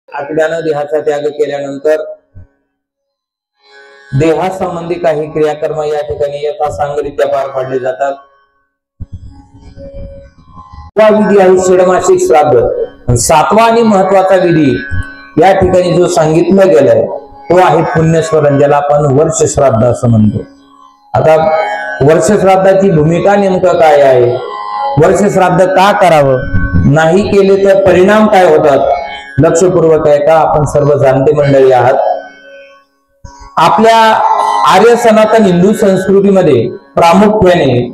आत्म्यानं देहाचा त्याग केल्यानंतर देहासंबंधी काही क्रियाकर्म या ठिकाणी यथासांगरित्या पार पाडले जातात. विधी आहे षडमासिक श्राद्ध. सातवा आणि महत्वाचा विधी या ठिकाणी जो सांगितलं गेलाय तो आहे पुण्यस्मरण, ज्याला आपण वर्ष श्राद्ध असं म्हणतो. आता वर्ष श्राद्धाची भूमिका नेमकं काय आहे, वर्ष श्राद्ध का करावं, नाही केले तर परिणाम काय होतात, लक्षपूर्वक आहे का आपण सर्व जाणते मंडळी आहात. आपल्या आर्य सनातन हिंदू संस्कृतीमध्ये प्रामुख्याने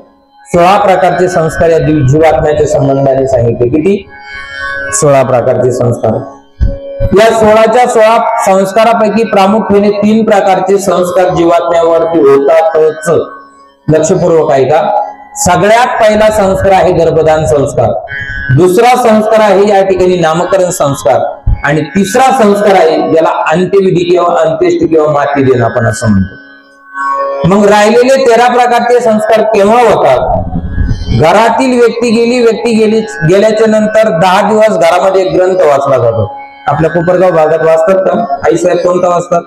16 प्रकारचे संस्कार या जीवात्म्याच्या संबंधाने सांगितले. किती? 16 प्रकारचे संस्कार. या 16च्या 16 संस्कारापैकी प्रामुख्याने 3 प्रकारचे संस्कार जीवात्म्यावरती होतातच. लक्षपूर्वक आहे का. सगळ्यात पहिला संस्कार आहे गर्भधान संस्कार, दुसरा संस्कार आहे या ठिकाणी नामकरण संस्कार, आणि तिसरा संस्कार आहे ज्याला अंत्यविधी किंवा अंत्येष्टी किंवा माती देणं आपण असं म्हणतो. मग राहिलेले 13 प्रकारचे संस्कार केव्हा होतात? घरातील व्यक्ती गेल्याच्या नंतर 10 दिवस घरामध्ये ग्रंथ वाचला जातो. आपल्या कोपरगाव भागात वाचतात का आई साहेब? कोणता वाचतात?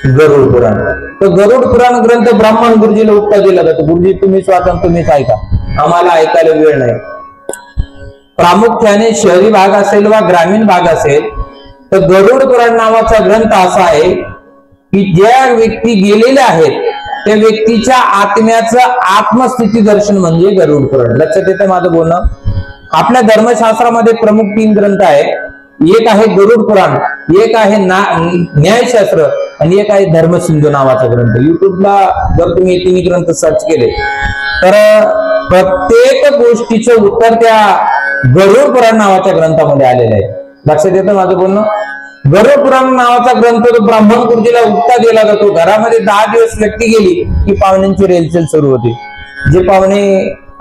गरुड पुराण. तो गरुड पुराण ग्रंथ ब्राह्मण गुरुजीला उत्तर दिला जातो. गुरुजी तुम्हीच वाचा, तुम्हीच ऐका, आम्हाला ऐकायला वेळ नाही. प्रामुख्याने शहरी भाग असेल वा ग्रामीण भाग असेल तर गरुड पुराण नावाचा ग्रंथ असा आहे की ज्या व्यक्ती गेलेल्या आहेत त्या व्यक्तीच्या आत्म्याचं आत्मस्थिती दर्शन म्हणजे गरुड पुराण. लक्षात येतं माझं बोलणं. आपल्या धर्मशास्त्रामध्ये प्रमुख 3 ग्रंथ आहे. एक आहे गरुड पुराण, एक आहे न्यायशास्त्र, आणि एक आहे धर्मसिंधू नावाचा ग्रंथ. युट्यूबला जर तुम्ही 3 ग्रंथ सर्च केले तर प्रत्येक गोष्टीचं उत्तर त्या गरुड पुराण नावाच्या ग्रंथामध्ये आलेलं आहे. लक्षात येतं माझं बोलणं. गरुड पुराण नावाचा ग्रंथ तो ब्राह्मण गुरुजीला उत्तर दिला जातो. घरामध्ये 10 दिवस व्यक्ती गेली की पाहुण्यांची रेलचेल सुरू होते. जे पाहुणे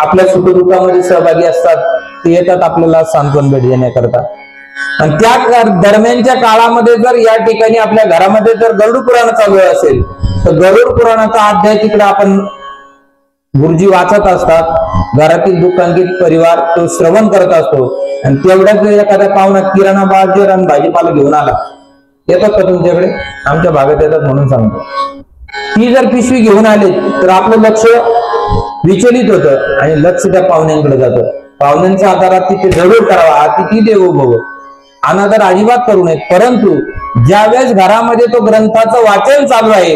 आपल्या सुखदुःखामध्ये सहभागी असतात ते येतात आपल्याला सांत्वन भेट देण्याकरता. आणि त्या दरम्यानच्या काळामध्ये जर या ठिकाणी आपल्या घरामध्ये जर गरुड पुराण चालू असेल तर गरुड पुराणाचा अध्याय तिकडे आपण गुरुजी वाचत असतात. घरातील दुःखांकित परिवार तो श्रवण करत असतो. आणि तेवढ्याच एखाद्या पाहुणा किराणा बाजार आणि भाजीपाला घेऊन आला, येतात का तुमच्याकडे? आमच्या भागात येतात म्हणून सांगतो. ती जर पिशवी घेऊन आले तर आपलं लक्ष विचलित होतं आणि लक्ष त्या पाहुण्यांकडे जातं. पाहुण्यांच्या आधारात तिथे जरूर करावा, अतिथी देवो भव, अनादर अजिबात करू नये. परंतु ज्यावेळेस घरामध्ये तो ग्रंथाचं वाचन चालू आहे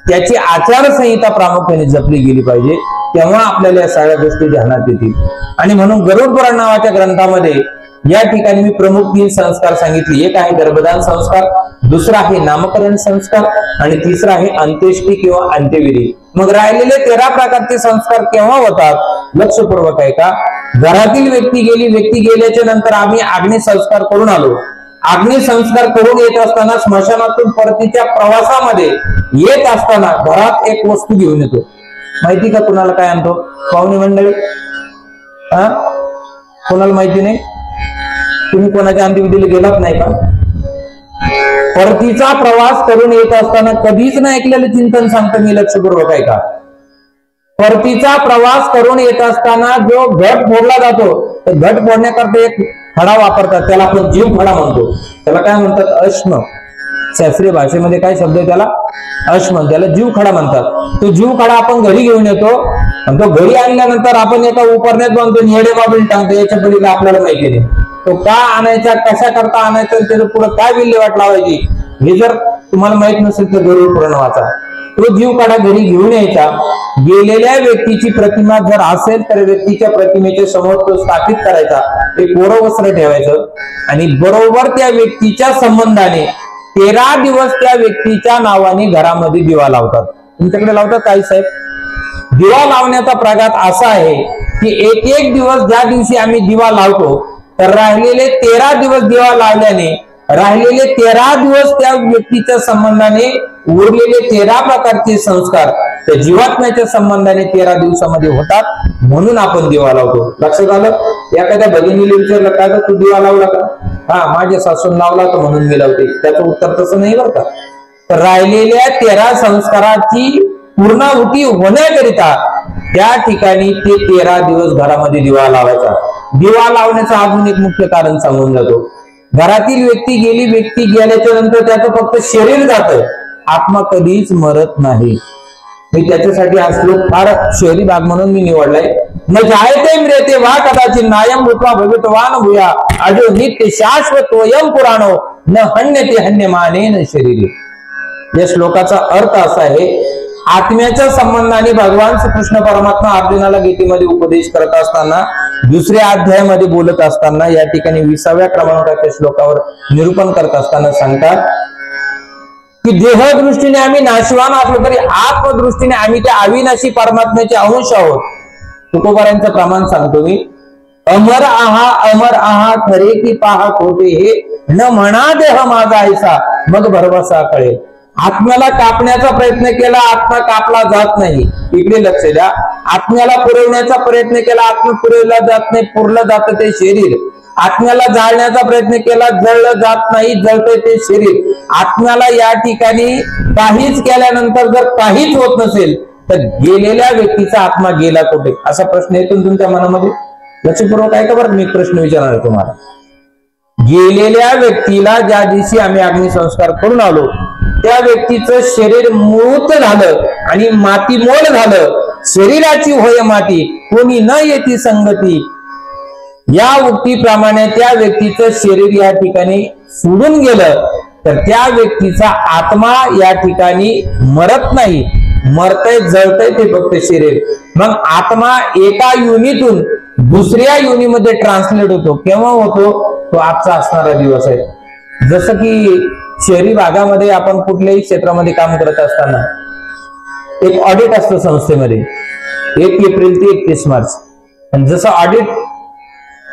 त्याची आचारसंहिता प्रामुख्याने जपली गेली पाहिजे, तेव्हा आपल्याला या सगळ्या गोष्टी ध्यानात येतील. आणि म्हणून गरुड पुराण नावाच्या ग्रंथामध्ये या ठिकाणी मी प्रमुख 3 संस्कार सांगितले. एक आहे गर्भधान संस्कार, दुसरा आहे नामकरण संस्कार, आणि तिसरा आहे अंत्येष्टी किंवा अंत्यविधी. मग राहिलेले 13 प्रकारचे संस्कार केव्हा होतात? लक्षपूर्वक आहे का. घरातील व्यक्ती गेल्याच्या नंतर आम्ही अग्नी संस्कार करून आलो. अग्नी संस्कार करून येत असताना स्मशानातून परतीच्या प्रवासामध्ये येत असताना घरात एक वस्तू घेऊन येतो. माहिती का कुणाला काय आणतो? पाहुणे मंडळी, कोणाला माहिती नाही? तुम्ही कोणाच्या अंत्यविधीला गेलात नाही का? परतीचा प्रवास करून येत असताना कधीच नाही ऐकलेलं चिंतन सांगतो मी. लक्षपूर्वक आहे का. परतीचा प्रवास करून येत असताना जो घट फोडला जातो तर घट फोडण्याकरता एक खडा वापरतात, त्याला आपण जीव खडा म्हणतो. त्याला काय म्हणतात? अश्म. शास्त्रीय भाषेमध्ये काय शब्द आहे त्याला? अश्म. त्याला जीव खडा म्हणतात. तो जीव खडा आपण घरी घेऊन येतो आणि तो घरी आणल्यानंतर आपण एका उपरण्यात बांधतो, येडे बाबील टाकतो. याच्या पलीकडे आपल्याला माहिती नाही तो का आणायचा, कशा करता आणायचा, त्याचं पुढे काय विल्हेवाट लावायची हे जर तुम्हाला माहित नसेल तर गरुड पुराण वाचा. तो जीव काढा घरी घेऊन यायचा. गेलेल्या व्यक्तीची प्रतिमा जर असेल तर व्यक्तीच्या प्रतिमेच्या समोर तो स्थापित करायचा, एक कोरं वस्त्र ठेवायचं, आणि बरोबर त्या व्यक्तीच्या संबंधाने 13 दिवस त्या व्यक्तीच्या नावाने घरामध्ये दिवा लावतात. तुमच्याकडे लावतात काही साहेब? दिवा लावण्याचा प्रघात असा आहे की एक दिवस ज्या दिवशी आम्ही दिवा लावतो तर राहिलेले 13 दिवस दिवा लावल्याने राहिलेले 13 दिवस त्या व्यक्तीच्या संबंधाने उरलेले 13 प्रकारचे संस्कार त्या जीवात्म्याच्या संबंधाने 13 दिवसामध्ये होतात, म्हणून आपण दिवा लावतो. लक्षात आलं? एखाद्या भगिनीला विचारलं काय तू दिवा लावला का? हा, माझ्या सासून लावला तर म्हणून मी लावते. त्याचं उत्तर तसं नाही बरं का. तर राहिलेल्या 13 संस्काराची पूर्णाहुती होण्याकरिता त्या ठिकाणी ते 13 दिवस घरामध्ये दिवा लावायचा. दिवा लावण्याचं अजून एक मुख्य कारण सांगून जातो. घरातील व्यक्ती गेली, व्यक्ती गेल्याच्या नंतर त्याचं फक्त शरीर जातं, आत्मा कधीच मरत नाही. मी त्याच्यासाठी हा श्लोक फार शहरी भाग म्हणून मी निवडलाय. न जायते म्रियते वा कदाचित नायम भूत्वा भवितवान भूया अजो नित्य शाश्वतोयम पुराणो न हन्यते हन्यमानेन शरीरे. या श्लोकाचा अर्थ असा आहे, आत्म्याच्या संबंधाने भगवान श्रीकृष्ण परमात्मा अर्जुनाला गीतेमध्ये उपदेश करत असताना, दुसऱ्या अध्यायामध्ये बोलत असताना, या ठिकाणी 20व्या क्रमांकाच्या श्लोकावर निरूपण करत असताना सांगतात की देह दृष्टीने आम्ही नाशवान असलो तरी आत्मदृष्टीने आम्ही त्या अविनाशी परमात्म्याचे अंश आहोत. तुकोबारांचं प्रमाण सांगतो मी. अमर आहा खरे की पाहा खोटे हे न म्हणा देह माझा ऐसा मग भरवसा कळेल. आत्म्याला कापण्याचा प्रयत्न केला, आत्मा कापला जात नाही. इकडे लक्ष द्या. आत्म्याला पुरवण्याचा प्रयत्न केला, आत्मा पुरवला जात नाही, पुरलं जातं ते शरीर. आत्म्याला जाळण्याचा प्रयत्न केला, जळलं जात नाही, जळतंय ते शरीर. आत्म्याला या ठिकाणी काहीच केल्यानंतर जर काहीच होत नसेल तर गेलेल्या व्यक्तीचा आत्मा गेला कुठे, असा प्रश्न येतो तुमच्या मनामध्ये. लक्षपूर्वक ऐका बरं, मी प्रश्न विचारणार आहे तुम्हाला. गेलेल्या व्यक्तीला ज्या दिवशी आम्ही अग्निसंस्कार करून आलो त्या व्यक्तीचं शरीर मृत झालं आणि माती मोल झालं. शरीराची होय माती कोणी न येती संगती, या उक्तीप्रमाणे त्या व्यक्तीचं शरीर या ठिकाणी सोडून गेलं तर त्या व्यक्तीचा आत्मा या ठिकाणी मरत नाही, मरतय जळतय ते फक्त शरीर. मग आत्मा एका योनीतून दुसऱ्या योनीमध्ये ट्रान्सलेट होतो. केव्हा होतो? तो आजचा असणारा दिवस आहे. जसं की शहरी भागामध्ये आपण कुठल्याही क्षेत्रामध्ये काम करत असताना एक ऑडिट असतं संस्थेमध्ये, 1 एप्रिल ते 31 मार्च. आणि जसं ऑडिट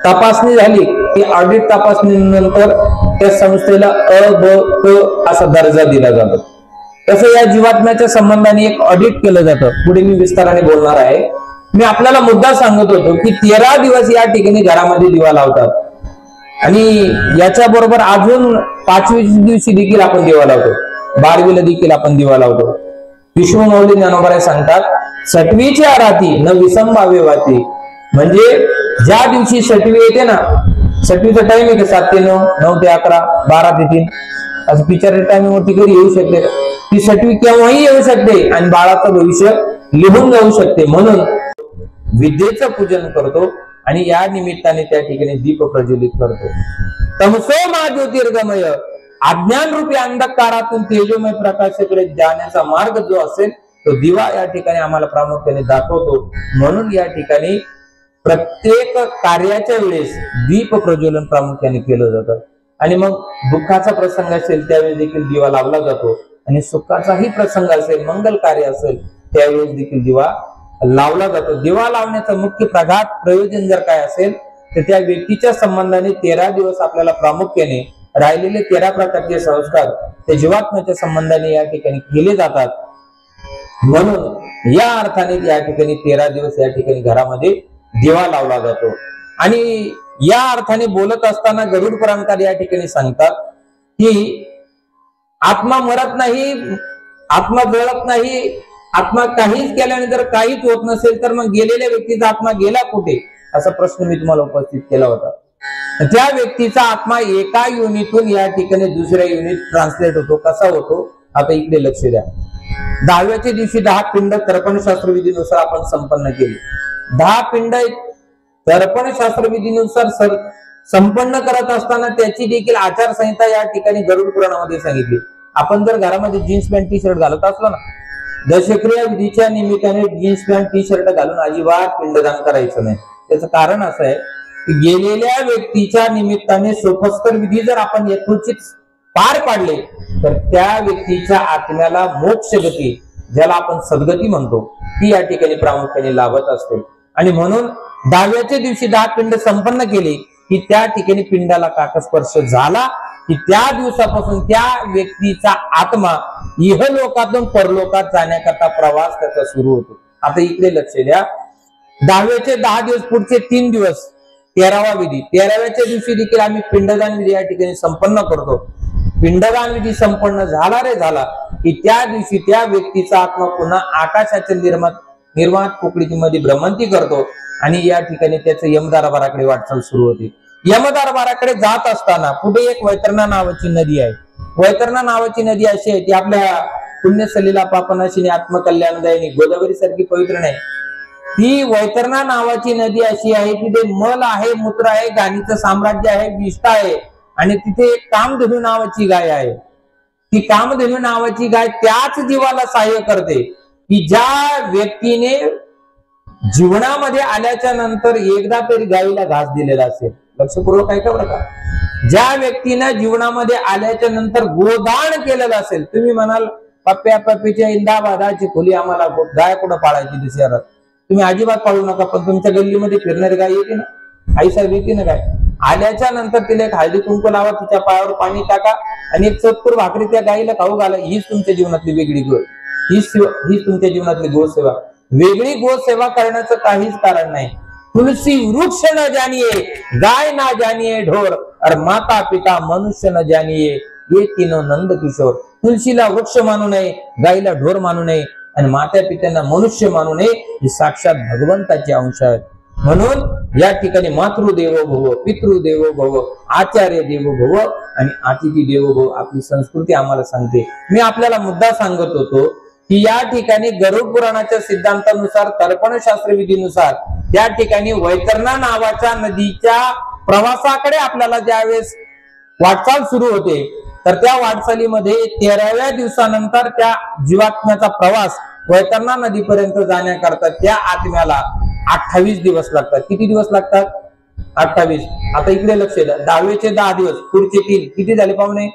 तपासणी झाली की ऑडिट तपासणीनंतर त्या संस्थेला अ ब क असा दर्जा दिला जातो. तसं या जीवात्म्याच्या संबंधाने एक ऑडिट केलं जातं. पुढे मी विस्ताराने बोलणार आहे. मी आपल्याला मुद्दा सांगत होतो की 13 दिवस या ठिकाणी घरामध्ये दिवा लावतात आणि याच्या बरोबर अजून 5व्या दिवशी देखील आपण दिवा लावतो, 12वीला देखील आपण दिवा लावतो. विश्वमौली ज्ञानोबा सांगतात, 6वीच्या राती न विसंभाव्य वाती. म्हणजे ज्या दिवशी 6वी येते ना, 6वीचा टाइम आहे का 7 ते 9, 9 ते 11, 12 ते 3 असं पिक्चर टाइमिंग वरती कधी येऊ शकते. ती 6वी केव्हाही येऊ शकते आणि बाळाचं भविष्य लिहून जाऊ शकते. म्हणून विद्येचं पूजन करतो आणि या निमित्ताने त्या ठिकाणी दीप प्रज्वलित करतो. तमसो मा ज्योतिर्गमय, अज्ञान रूपी अंधकारातून तेजोमय प्रकाशाकडे जाण्याचा मार्ग जो असेल तो दिवा या ठिकाणी आम्हाला प्रामुख्याने दाखवतो. म्हणून या ठिकाणी प्रत्येक कार्याच्या वेळेस दीप प्रज्वलन प्रामुख्याने केलं जातं. आणि मग दुःखाचा प्रसंग असेल त्यावेळेस देखील दिवा लावला जातो आणि सुखाचाही प्रसंग असेल, मंगल कार्य असेल त्यावेळेस देखील दिवा लावला जातो. दिवा लावण्याचं मुख्य प्रघात प्रयोजन जर काय असेल तर त्या व्यक्तीच्या संबंधाने 13 दिवस आपल्याला प्रामुख्याने राहिलेले 13 प्रकारचे संस्कार त्या जीवात्म्याच्या संबंधाने या ठिकाणी केले जातात. म्हणून या अर्थाने या ठिकाणी 13 दिवस या ठिकाणी घरामध्ये दिवा लावला जातो. आणि या अर्थाने बोलत असताना गरुड पुराणकार या ठिकाणी सांगतात की आत्मा मरत नाही, आत्मा जळत नाही, आत्मा काहीच केल्याने जर काहीच होत नसेल तर मग गेलेल्या व्यक्तीचा आत्मा गेला कुठे, असा प्रश्न मी तुम्हाला उपस्थित केला होता. त्या व्यक्तीचा आत्मा एका योनीतून या ठिकाणी दुसऱ्या योनीत ट्रान्सलेट होतो. कसा होतो? आता इकडे लक्ष द्या. 10व्याच्या दिवशी 10 पिंड तर्पणशास्त्र विधीनुसार आपण संपन्न केली. 10 पिंड तर्पणशास्त्र विधीनुसार संपन्न करत असताना त्याची देखील आचारसंहिता या ठिकाणी गरुड पुराणामध्ये सांगितली. आपण जर घरामध्ये जीन्स पॅन्ट टी शर्ट घालत असलो ना, दशक्रिया विधीच्या निमित्ताने जीन्स पॅन्ट टी शर्ट घालून अजिबात पिंडदान करायचं नाही. त्याचं कारण असं आहे की गेलेल्या व्यक्तीच्या निमित्ताने सोपस्कर विधी जर आपण यथोचित पार पाडले तर त्या व्यक्तीच्या आत्म्याला मोक्षगती, ज्याला आपण सद्गती म्हणतो, ती या ठिकाणी प्रामुख्याने लाभत असते. आणि म्हणून 10व्याच्या दिवशी 10 पिंड संपन्न केली की त्या ठिकाणी पिंडाला काकस्पर्श झाला की त्या दिवसापासून त्या व्यक्तीचा आत्मा इहलोकातून परलोकात जाण्याकरता प्रवास त्याचा सुरू होतो. आता इकडे लक्ष द्या. 10व्याचे 10 दिवस, पुढचे 3 दिवस 13वा विधी. 13व्याच्या दिवशी देखील आम्ही पिंडदान विधी या ठिकाणी संपन्न करतो. पिंडदान विधी संपन्न झाला रे झाला की त्या दिवशी त्या व्यक्तीचा आत्मा पुन्हा आकाशाच्या निर्माण पोकळीमध्ये भ्रमंती करतो आणि या ठिकाणी त्याचं यमदरबाराकडे वाटचाल सुरू होते. यमदरबाराकडे जात असताना पुढे एक वैतरणा नावाची नदी आहे. वैतरणा नावाची नदी अशी आहे ती आपल्या पुण्यसलीला पापनाशिनी आत्मकल्याणदायिनी गोदावरी सारखी पवित्र नाही. ती वैतरणा नावाची नदी अशी आहे तिथे मल आहे, मूत्र आहे, गाणीचं साम्राज्य आहे, विष्ठा आहे आणि तिथे एक कामधेनू नावाची गाय आहे. ती कामधेनू नावाची गाय त्याच जीवाला सहाय्य करते की ज्या व्यक्तीने जीवनामध्ये आल्याच्या नंतर एकदा तरी गायीला घास दिलेला असेल. लक्षपूर्वक ऐका बरं का. ज्या व्यक्तीने जीवनामध्ये आल्याच्या नंतर गोदान केलेलं असेल. तुम्ही म्हणाल पप्प्या पप्पीच्या इंदाबादाची खोली आम्हाला गाय कुठं पाळायची शहरात, तुम्ही अजिबात पाळू नका. पण तुमच्या गल्लीमध्ये फिरणारी गाय येते ना, आई साहेब येते ना गाय, आल्याच्या नंतर तिला एक हळदी कुंकू लावा, तिच्या पायावर पाणी टाका आणि एक चतकुर भाकरी त्या गायीला खाऊ घाला. हीच तुमच्या जीवनातली वेगळी गो, हीच तुमच्या जीवनातली गोसेवा. वेगळी गोसेवा करण्याचं काहीच कारण नाही. तुलसी वृक्ष न जानिए, गाय ना जानिए ढोर, और माता पिता मनुष्य न जानिए, ये तीनों नंद किशोर. तुलसीला वृक्ष मानू नये, गायीला ढोर मानू नये आणि माता पित्यांना मनुष्य मानू नये. ही साक्षात भगवंताचे अंश आहेत. म्हणून या ठिकाणी मातृदेवो भव, पितृदेवो भव, आचार्य देवो भव आणि अतिथी देवो भव आपली संस्कृती आम्हाला सांगते. मी आपल्याला मुद्दा सांगत होतो की या ठिकाणी गरुड पुराणाच्या सिद्धांतानुसार, तर्पणशास्त्र विधीनुसार या ठिकाणी वैतरणा नावाच्या नदीच्या प्रवासाकडे आपल्याला ज्यावेळेस वाटचाल सुरू होते तर त्या वाटचालीमध्ये 13व्या दिवसानंतर त्या जीवात्म्याचा प्रवास वैतरणा नदीपर्यंत जाण्याकरता त्या आत्म्याला 28 दिवस लागतात. किती दिवस लागतात? 28. आता इकडे लक्ष द्या. 10वेचे 10 दिवस, पुढचे 3 किती झाले पाहुणे?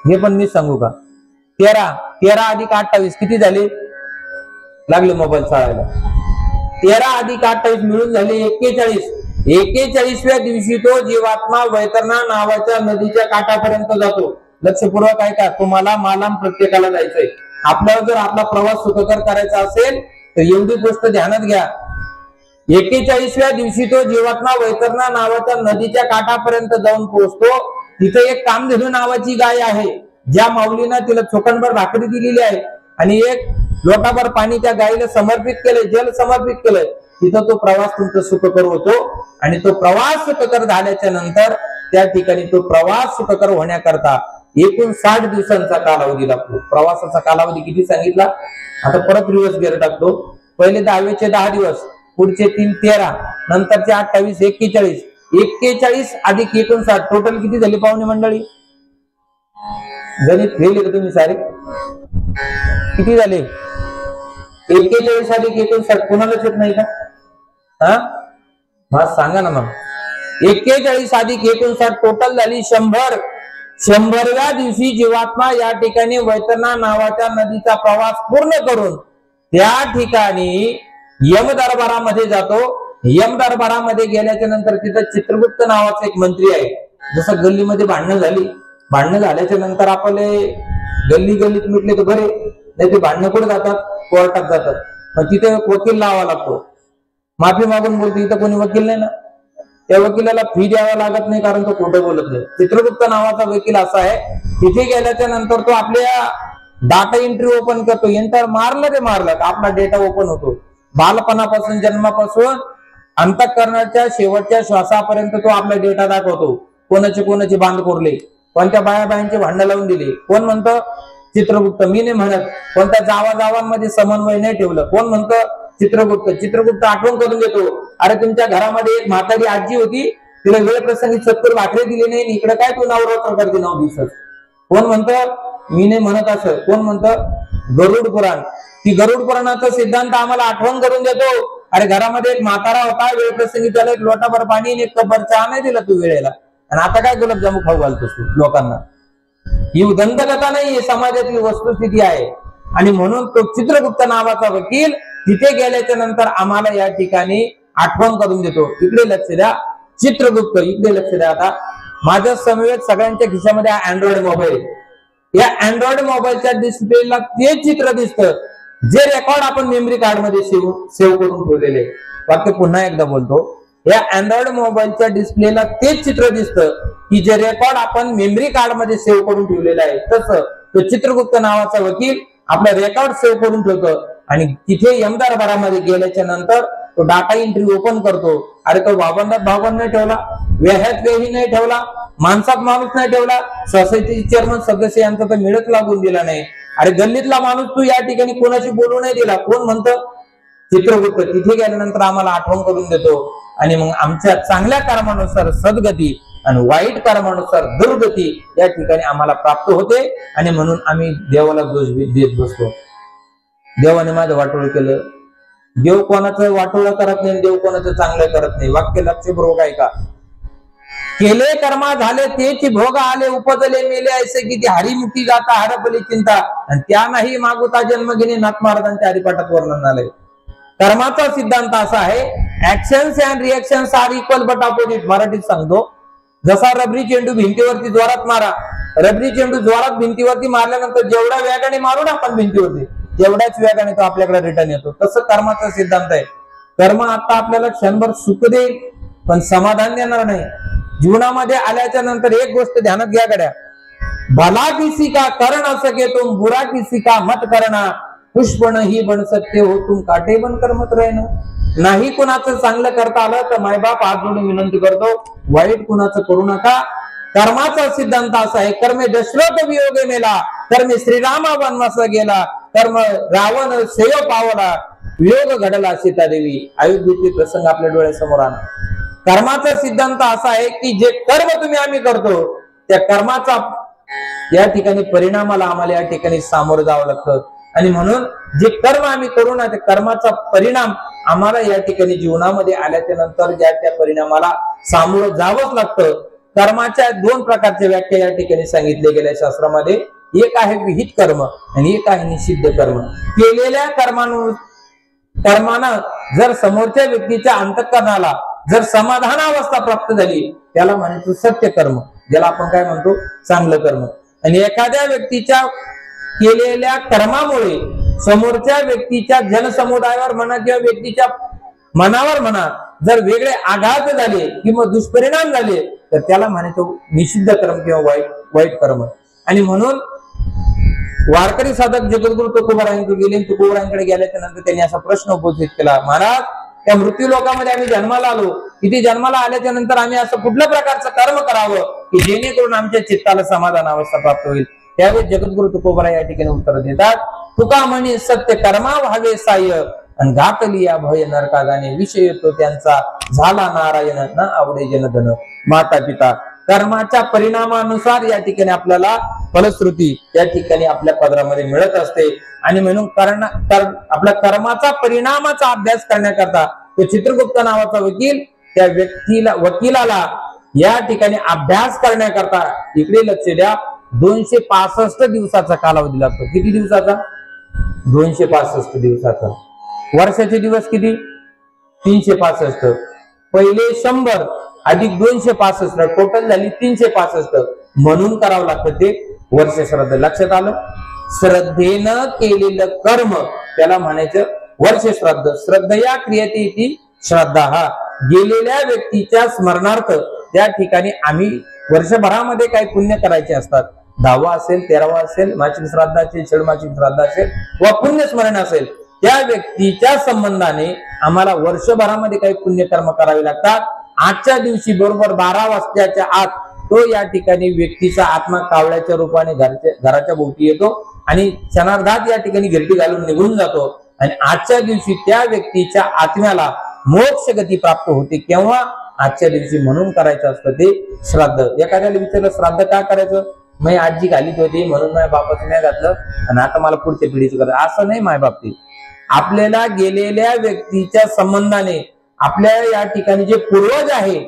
हे पण मी सांगू का? 13 अधिक 28 किती झाले? लागले मोबाईल चाळायला. 13 अधिक 28 मिळून झाले 41. 41व्या दिवशी तो जीवात्मा वैतरणा नावाच्या नदीच्या काठापर्यंत जातो. लक्षपूर्वक ऐका, तुम्हाला मला प्रत्येकाला जायचंय. आपल्याला जर आपला प्रवास सुखकर करायचा असेल तर एवढी गोष्ट ध्यानात घ्या. 41व्या दिवशी तो जीवात्मा वैतरणा नावाच्या नदीच्या काठापर्यंत जाऊन पोहोचतो. तिथे एक कामधेनू नावाची गाय आहे, ज्या माऊलीनं तिला चोखंडभर भाकरी दिलेली आहे आणि एक लोटाभर पाणी त्या गायीला समर्पित केलंय, जल समर्पित केलंय. तिथं तो प्रवास तुमचा सुखकर होतो आणि तो प्रवास सुखकर झाल्याच्या नंतर त्या ठिकाणी तो प्रवास सुखकर होण्याकरता एकूण 60 दिवसांचा कालावधी लागतो. प्रवासाचा कालावधी किती सांगितला? आता परत रिवर्स गेअर टाकतो. पहिले 10वेचे 10 दिवस, पुढचे 3 13, नंतरचे 28 41. 41 अधिक 59 टोटल किती झाली पाहुणे मंडळी? गणित फेल का तुम्ही सारे? किती झाले? 41 अधिक 59 कोणालाच येत नाही का? हा मग सांगा ना. मग 41 अधिक 59 टोटल झाली 100. 100व्या दिवशी जीवात्मा या ठिकाणी वैतरणा नावाच्या नदीचा प्रवास पूर्ण करून त्या ठिकाणी यम दरबारामध्ये जातो. यम दरबारामध्ये गेल्याच्या नंतर तिथं चित्रगुप्त नावाचा एक मंत्री आहे. जसं गल्लीमध्ये भांडणं झाल्याच्या नंतर आपले गल्ली गल्लीत मिटले तर बरे, नाही ते भांडणं कुठे जातात? कोर्टात जातात. मग तिथे वकील लावा लागतो. माफी मागून बोलतो इथं कोणी वकील नाही ना, त्या वकिलाला फी द्यावा लागत नाही कारण तो खोटं बोलत नाही. चित्रगुप्त नावाचा वकील असा आहे, तिथे गेल्याच्या नंतर तो आपल्या डाटा एंट्री ओपन करतो. एंटर मारलं ते मारलं आपला डेटा ओपन होतो. बालपणापासून जन्मापासून अंतःकरणाच्या शेवटच्या श्वासापर्यंत तो आपला डेटा दाखवतो. कोणाचे बांध कोरले, कोणत्या बायांचे भांडण लावून दिले, कोण म्हणतं चित्रगुप्त, मी नाही म्हणत. कोणत्या जावांमध्ये समन्वय नाही ठेवलं, कोण म्हणतं चित्रगुप्त आठवण करून देतो. अरे तुमच्या घरामध्ये एक म्हातारी आजी होती, तिला वेळ प्रसंगी 70 भाकरी दिली नाही, इकडे काय तू नवरात्र करते 9 दिवसात. कोण म्हणतं मी नाही म्हणत असं, कोण म्हणतं गरुड पुराण. ती गरुड पुराणाचा सिद्धांत आम्हाला आठवण करून देतो. अरे घरामध्ये एक म्हातारा होता, वेळ प्रसंगी त्याला एक लोटाभर पाणी आणि एक कपभर चहा नाही दिला तू वेळेला, आणि आता काय गुलाबजामू खाऊ घालतोस तू लोकांना. ही दंतकथा नाही, समाजातली वस्तुस्थिती आहे. आणि म्हणून तो चित्रगुप्त नावाचा वकील तिथे गेल्याच्या नंतर आम्हाला या ठिकाणी आठवण करून देतो. इकडे लक्ष द्या, चित्रगुप्त इकडे लक्ष द्या. आता माझ्या समवेत सगळ्यांच्या खिशामध्ये अँड्रॉइड मोबाईल. या अँड्रॉइड मोबाईलच्या डिस्प्लेला ते चित्र दिसतं जे रेकॉर्ड आपण मेमरी कार्ड मध्ये सेव्ह करून ठेवलेले. वाक्य पुन्हा एकदा बोलतो, या अँड्रॉइड मोबाईलच्या डिस्प्लेला तेच चित्र दिसतं की जे रेकॉर्ड आपण मेमरी कार्ड मध्ये सेव्ह करून ठेवलेलं आहे. तसं तो चित्रगुप्त नावाचा वकील आपला रेकॉर्ड सेव्ह करून ठेवतो आणि तिथे यम दरबारामध्ये गेल्याच्या नंतर तो डाटा एंट्री ओपन करतो अरे तो बाबांना बाबांना नाही ठेवला, व्याह्यात वेही नाही ठेवला, माणसात माणूस नाही ठेवला, सोसायटी चेअरमन सदस्य यांचा तर मिळत लागून दिला नाही. अरे गल्लीतला माणूस तू या ठिकाणी कोणाशी बोलू नाही दिला. कोण म्हणतं? चित्रगुप्त. तिथे गेल्यानंतर आम्हाला आठवण करून देतो आणि मग आमच्या चांगल्या कर्मानुसार सद्गती आणि वाईट कर्मानुसार दुर्गती या ठिकाणी आम्हाला प्राप्त होते. आणि म्हणून आम्ही देवाला दोष देत बसतो. देवाने माझं वाटोळ केलं. देव कोणाचं वाटोळ करत नाही, देव कोणाचं चांगलं करत नाही. वाक्य लक्षपूर्वक ऐका. केले कर्मा झाले तेची भोग आले, उपजले मेले ऐसे की ती हरिमुखी जाता हरपली चिंता. आणि त्या नाही मागुता जन्म घेणे नाथ महाराजांच्या हरिपाठात वर्णन झालंय. कर्माचा सिद्धांत असा आहे, actions and reactions are equal but opposite. मराठीत सांगतो, जसा रबरी चेंडू भिंतीवरती जोरात मारा, रबरी चेंडू जोरात भिंतीवरती मारल्यानंतर जेवढ्या वेगाने मारू ना आपण भिंतीवरती, तेवढ्याच वेगाने तो आपल्याकडे रिटर्न येतो. तसं कर्माचा सिद्धांत आहे. कर्म आता आपल्याला क्षणभर सुख देईल पण समाधान देणार नाही. जीवनामध्ये आल्याच्या नंतर एक गोष्ट ध्यानात घ्या गड्या, भला किसी का कर न सके तुम, बुरा किसी का मत करना, पुष्प नहीं बन सकते हो तुम, काटे बनकर मत रहना. नाही कुणाचं चांगलं करता आलं तर मायबाप हात जोडून विनंती करतो, वाईट कुणाचं करू नका. कर्माचा सिद्धांत असा आहे, कर्मे दशरथ वियोगे मेला, कर्मे श्रीरामा वनवासा गेला, कर्म रावण सेव पावला, वियोग घडला सीतादेवी. अयोध्येचे प्रसंग आपल्या डोळ्यासमोर आणा. कर्माचा सिद्धांत असा आहे की जे कर्म आम्ही करतो त्या कर्माचा या ठिकाणी परिणामाला आम्हाला या ठिकाणी सामोरं जावं लागतं. आणि म्हणून जे कर्म आम्ही करू ना, त्या कर्माचा परिणाम आम्हाला या ठिकाणी जीवनामध्ये आल्याच्या नंतर त्या परिणामाला सामोरं जावंच लागतं. कर्माच्या दोन प्रकारच्या व्याख्या या ठिकाणी सांगितले गेल्या शास्त्रामध्ये. एक आहे विहित कर्म आणि एक आहे निषिद्ध कर्म. केलेल्या कर्मानं जर समोरच्या व्यक्तीच्या अंतःकरणाला जर समाधान अवस्था प्राप्त झाली त्याला म्हणतो सत्य कर्म, ज्याला आपण काय म्हणतो चांगलं कर्म. आणि एखाद्या व्यक्तीच्या केलेल्या कर्मामुळे समोरच्या व्यक्तीच्या जनसमुदायावर म्हणा किंवा व्यक्तीच्या मनावर म्हणा जर वेगळे आघात झाले किंवा दुष्परिणाम झाले तर त्याला म्हणतो निषिद्ध कर्म किंवा वाईट कर्म. आणि म्हणून वारकरी साधक जगद्गुरु तुकोबारायांकडे गेले. तुकोबारायांकडे गेल्याच्या नंतर त्यांनी असा प्रश्न उपस्थित केला, महाराज त्या मृत्यू लोकांमध्ये आम्ही जन्माला आलो, इथे जन्माला आल्याच्या नंतर आम्ही असं कुठल्या प्रकारचं कर्म करावं की जेणेकरून आमच्या चित्ताला समाधान अवस्था प्राप्त होईल. त्यावेळी जगद्गुरु तुकोबाराय या ठिकाणी उत्तर देतात, तुका म्हणे सत्य कर्मा व्हावे साह्य, आणि घातली या भय नरका जाणे, विषय तो त्यांचा झाला नारायण न आवडे जनधन. माता पिता कर्माच्या परिणामानुसार या ठिकाणी आपल्याला फलश्रुती या ठिकाणी आपल्या पदरामध्ये मिळत असते. आणि म्हणून आपल्या कर्माचा परिणामाचा अभ्यास करण्याकरता तो चित्रगुप्त नावाचा वकील त्या वकिलाला या ठिकाणी अभ्यास करण्याकरता इकडे लक्ष द्या 265 दिवसाचा कालावधी लागतो. किती दिवसाचा? 265 दिवसाचा. वर्षाचे दिवस किती? 365. पहिले 100 अधिक 265 टोटल झाली 365. म्हणून करावं लागतं ते वर्ष श्राद्ध. लक्षात आलं? श्रद्धेनं केलेलं कर्म त्याला म्हणायचं वर्ष श्राद्ध. श्रद्धया क्रियते इति श्रद्धा. गेलेल्या व्यक्तीच्या स्मरणार्थ त्या ठिकाणी आम्ही वर्षभरामध्ये काही पुण्य करायचे असतात. 10वा असेल, 13वा असेल, मासिक श्राद्ध असेल, षडमासिक श्राद्ध असेल व पुण्य स्मरण असेल, त्या व्यक्तीच्या संबंधाने आम्हाला वर्षभरामध्ये काही पुण्यकर्म करावे लागतात. आजच्या दिवशी बरोबर 12 वाजताच्या आत तो या ठिकाणी व्यक्तीचा आत्मा कावळ्याच्या रूपाने घराच्या भोवती येतो आणि क्षणार्धात या ठिकाणी घरटी घालून निघून जातो. आणि आजच्या दिवशी त्या व्यक्तीच्या आत्म्याला मोक्ष गती प्राप्त होते. केव्हा? आजच्या दिवशी. म्हणून करायचं असतं ते श्राद्ध. एखाद्याला विचारलं श्राद्ध का करायचं? मी आजी घालीत होती म्हणून माझ्या बापाचं नाही घातलं आणि आता मला पुढच्या पिढीचं करायचं. असं नाही माझ्या बाबतीत. आपल्याला गेलेल्या व्यक्तीच्या संबंधाने आपल्या या ठिकाणी जे पूर्वज आहे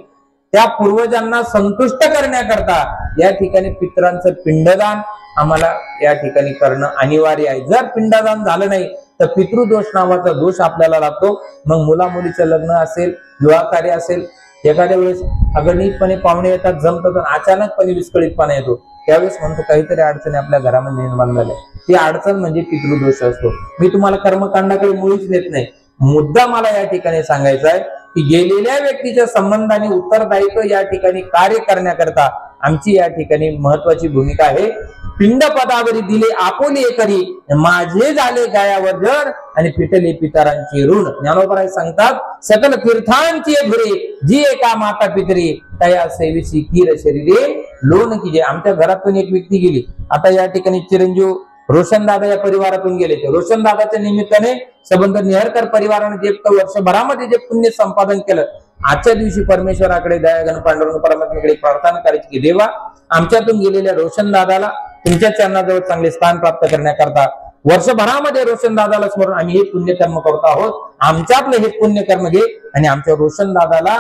त्या पूर्वजांना संतुष्ट करण्याकरता या ठिकाणी पितरांचं पिंडदान आम्हाला या ठिकाणी करणं अनिवार्य आहे. जर पिंडदान झालं नाही तर पितृदोष नावाचा दोष आपल्याला लागतो. मग मुला मुलीचं लग्न असेल, विवाह कार्य असेल, एखाद्या वेळेस अगणितपणे पाहुणे येतात, जमतात, अचानकपणे विस्कळीतपणा येतो. त्यावेळेस म्हणतो काहीतरी अडचणी आपल्या घरामध्ये निर्माण झाल्या. ती अडचण म्हणजे पितृदोष असतो. मी तुम्हाला कर्मकांडाकडे मुळीच नेत नाही. मुद्दा मला या ठिकाणी सांगायचा आहे की गेलेल्या व्यक्तीच्या संबंधाने उत्तरदायित्व या ठिकाणी कार्य करण्याकरता आमची या ठिकाणी महत्वाची भूमिका आहे. पिंड पदावरी दिले आपोले करी, माझे झाले गायावर जर आणि पिटले पितरांची ऋण. ज्ञानोबा सांगतात सकल तीर्थांची धुरे जी एका माता पितरी तया सेविसी कीर शरीरे लोण की. जे आमच्या घरातून एक व्यक्ती गेली, आता या ठिकाणी चिरंजीव रोशनदादा या परिवारातून गेले. ते रोशनदादाच्या निमित्ताने संबंध नेहरकर परिवाराने जे वर्षभरामध्ये जे पुण्य संपादन केलं, आजच्या दिवशी परमेश्वराकडे दयागण पांडुरंग परमात्म्याकडे प्रार्थना करायची की देवा आमच्यातून गेलेल्या रोशनदादाला तुमच्या चरणाजवळ चांगले स्थान प्राप्त करण्याकरता वर्षभरामध्ये रोशनदादाला स्मरून आम्ही हे पुण्यकर्म करतो आहोत. आमच्यातलं हे पुण्यकर्म घे आणि आमच्या रोशनदादाला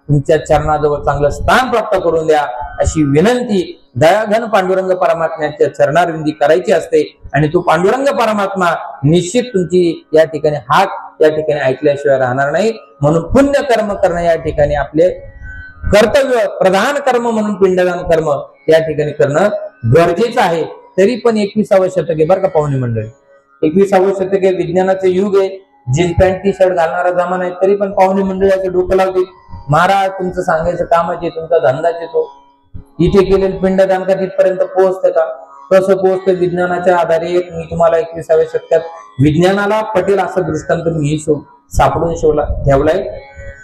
तुमच्या चरणाजवळ चांगलं स्थान प्राप्त करून द्या अशी विनंती दयाघन पांडुरंग परमात्म्याच्या चरणारविंदी करायची असते. आणि तो पांडुरंग परमात्मा निश्चित तुमची या ठिकाणी हाक या ठिकाणी ऐकल्याशिवाय राहणार नाही. म्हणून पुण्य कर्म करणं या ठिकाणी आपले कर्तव्य प्रधान कर्म म्हणून पिंडदान कर्म या ठिकाणी करणं गरजेचं आहे. तरी पण 21वे शतक आहे बरं का पाहुणे मंडळी, 21वे शतक आहे, विज्ञानाचे युग आहे, जीन्स पॅन्ट टी शर्ट घालणारा जमाना आहे. तरी पण पाहुणे मंडळी डोकं लावते, महाराज तुमचं सांगायचं कामाचे तुमचा धंदाच येतो, इथे केलेलं पिंडदान का तिथपर्यंत पोहोचतं का? कसं पोहोचतं? विज्ञानाच्या आधारे मी तुम्हाला 21व्या शतकात विज्ञानाला पटेल असा दृष्टांत मी सापडून ठेवलाय.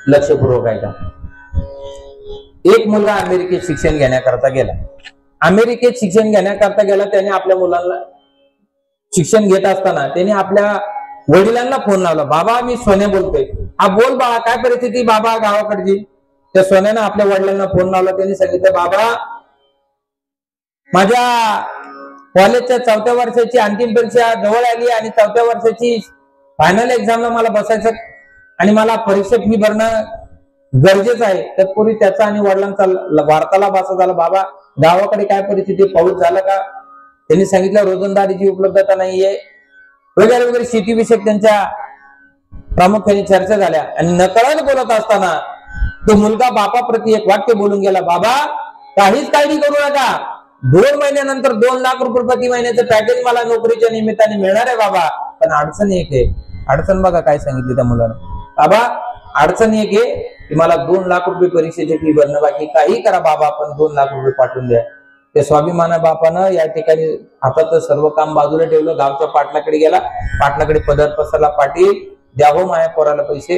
लक्षपूर्वक आहे का? एक मुलगा अमेरिकेत शिक्षण घेण्याकरता गेला. अमेरिकेत शिक्षण घेण्याकरता गेला, त्याने आपल्या मुलांना शिक्षण घेत असताना त्याने आपल्या वडिलांना फोन लावला. बाबा मी सोन्या बोलतोय. हा बोल बाळा काय परिस्थिती बाबा गावाकडची? त्या सोन्यानं आपल्या वडिलांना फोन लावला. त्यांनी सांगितलं बाबा माझ्या कॉलेजच्या 4थ्या वर्षाची अंतिम परीक्षा जवळ आली आणि 4थ्या वर्षाची फायनल एक्झामला मला बसायचं आणि मला परीक्षा फी भरणं गरजेचं आहे. तत्पूर्वी त्याचा आणि वडिलांचा वार्तालाप असा झाला, बाबा गावाकडे काय परिस्थिती, पाऊस झाला का? त्यांनी सांगितलं रोजंदारीची उपलब्धता नाहीये वगैरे वगैरे शेतीविषयक त्यांच्या प्रामुख्याने चर्चा झाल्या. आणि नकळत बोलत असताना तो मुलगा बापाप्रती एक वाक्य बोलून गेला, बाबा काहीच काळजी करू नका, 2 महिन्यानंतर 2 लाख रुपये प्रति महिन्याचं पॅकेज मला नोकरीच्या निमित्ताने मिळणार आहे बाबा. पण अडचण एक आहे. अडचण बघा काय सांगितली त्या मुलानं, बाबा अडचण एक आहे की मला 2 लाख रुपये परीक्षेची फी भरणं, बाकी काही करा बाबा पण 2 लाख रुपये पाठवून द्या. त्या स्वाभिमाना बापानं या ठिकाणी हातात सर्व काम बाजूला ठेवलं, गावच्या पाटलाकडे गेला. पाटलाकडे पदर पसरला, पाटील द्या हो माया पोराला पैसे.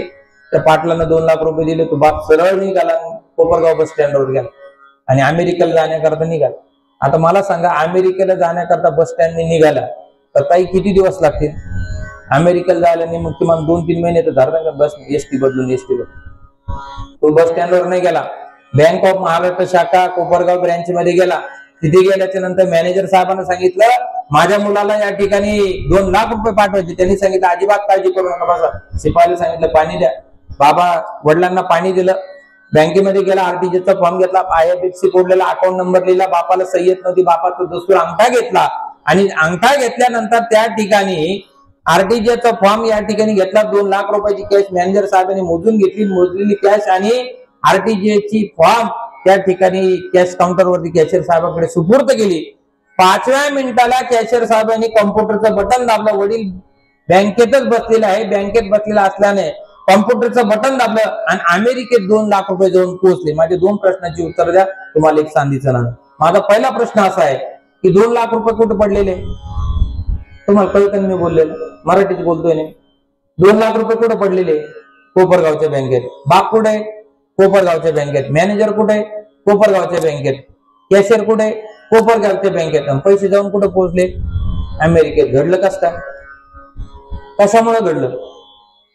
त्या पाटलानं 2 लाख रुपये दिले. तो बाप सरळ निघाला, कोपरगाव बस स्टँडवर गेला आणि अमेरिकेला जाण्याकरता निघाला. आता मला सांगा अमेरिकेला जाण्याकरता बस स्टँडने निघाला तर ताई किती दिवस लागतील अमेरिकेला जायला? नाही मग किमान 2-3 महिने तर धरणार बस एसटी बदलून. तो बस स्टँडवर नाही गेला, बँक ऑफ महाराष्ट्र शाखा कोपरगाव ब्रँच मध्ये गेला. तिथे गेल्याच्या नंतर मॅनेजर साहेबांना सांगितलं माझ्या मुलाला या ठिकाणी 2 लाख रुपये पाठवायचे. त्यांनी सांगितलं अजिबात काळजी करू नका बसा. शिपाईला सांगितलं पाणी द्या. बाबा वडिलांना पाणी दिलं. बँकेमध्ये गेला, आरटीजीचा फॉर्म घेतला, IFSC कोडलेला अकाउंट नंबर लिहिला. बापाला सही येत नव्हती, बापाचा दस्तूर अंगठा घेतला आणि अंगठा घेतल्यानंतर त्या ठिकाणी आरटीजीचा फॉर्म या ठिकाणी घेतला. 2 लाख रुपयाची कॅश मॅनेजर साहेबांनी मोजून घेतली. मोजलेली कॅश आणि आरटीजीची फॉर्म त्या ठिकाणी कॅश काउंटरवरती कॅशियर साहेबांकडे सुपूर्द केली. 5व्या मिनिटाला कॅशियर साहेबांनी कॉम्प्युटरचं बटन दाबलं. वडील बँकेतच बसलेला आहे, बँकेत बसलेला असल्याने कॉम्प्युटरचं बटन दाबलं आणि अमेरिकेत 2 लाख रुपये जाऊन पोहोचले. माझे 2 प्रश्नाची उत्तर द्या, तुम्हाला एक सांधीचं नाणं. माझा पहिला प्रश्न असा आहे की 2 लाख रुपये कुठे पडलेले? तुम्हाला कळतं मी बोललेलं, मराठीत बोलतोय नाही. 2 लाख रुपये कुठे पडलेले? कोपरगावच्या बँकेत. बाप कुठे? कोपरगावच्या बँकेत. मॅनेजर कुठे? कोपरगावच्या बँकेत. कॅशियर कुठे? कोपरगावच्या बँकेत. पैसे जाऊन कुठे पोहोचले? अमेरिकेत. घडलं कसं काय? कशामुळे घडलं?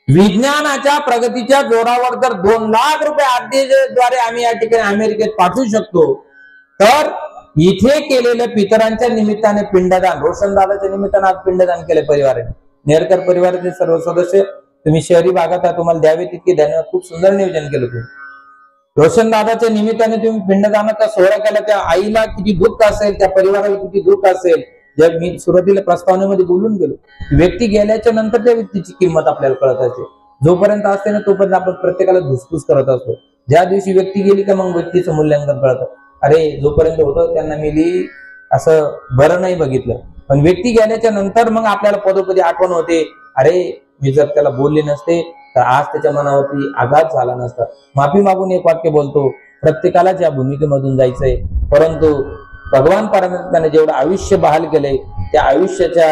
विज्ञानाच्या प्रगतीच्या जोरावर जर 2 लाख रुपये आरटीजीद्वारे आम्ही या ठिकाणी अमेरिकेत पाठवू शकतो तर इथे केलेल्या पितरांच्या निमित्ताने पिंडदान, रोशनदादाच्या निमित्ताने आज पिंडदान केले परिवाराने. नेहरकर परिवाराचे सर्व सदस्य तुम्ही शहरी भागात तुम्हाला द्यावे तितके धन्यवाद. खूप सुंदर नियोजन केलं तुम्ही. रोशनदादाच्या निमित्ताने तुम्ही पिंडदानाचा सोहळा केला. त्या आईला किती दुःख असेल, त्या परिवाराला किती दुःख असेल. जर मी सुरुवातीला प्रस्तावनेमध्ये बोलून गेलो, व्यक्ती गेल्याच्या नंतर त्या व्यक्तीची किंमत आपल्याला कळत असते. जोपर्यंत असते ना तोपर्यंत आपण प्रत्येकाला धुसफूस करत असतो. ज्या दिवशी व्यक्ती गेली का मग व्यक्तीचं मूल्यांकन कळतं. अरे जोपर्यंत होतं त्यांना मिली असं बरं नाही बघितलं, पण व्यक्ती गेल्याच्या नंतर मग आपल्याला पदोपदी आठवण होते, अरे मी जर त्याला बोलले नसते तर आज त्याच्या मनावरती आघात झाला नसता. माफी मागून एक वाक्य बोलतो, प्रत्येकालाच या भूमिकेमधून जायचंय, परंतु भगवान परमात्म्याने जेवढं आयुष्य बहाल केलंय त्या आयुष्याच्या